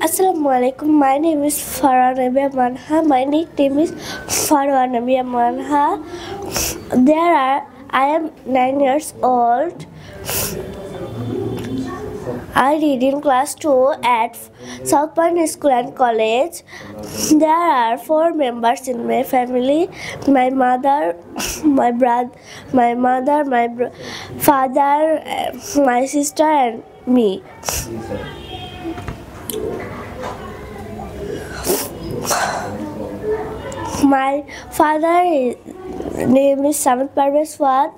Assalamualaikum. My name is Farah Nabia Manha. My nickname is Farah Nabia Manha. I am 9 years old. I read in class 2 at South Point School and College. There are 4 members in my family: my mother, my brother, my father, my sister, and me. My father name is Samit Parvez Fuad.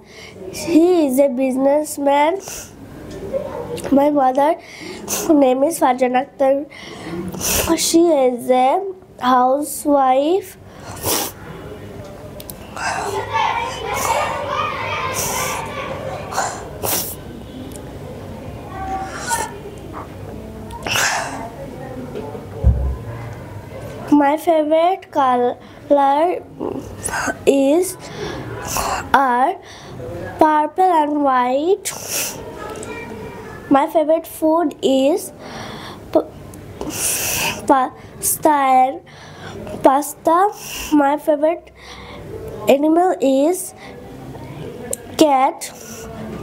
He is a businessman. My mother name is Farjan Akhtar. She is a housewife. My favorite color is purple and white. My favorite food is pasta. My favorite animal is cat.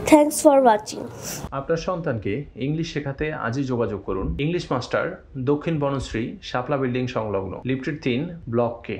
Thanks for watching. আপনার সন্তানকে English শেখাতে আজই যোগাযোগ করুন English master, দক্ষিণ বনশ্রী, শাপলা building সংলগ্ন, lifted 3, block কে।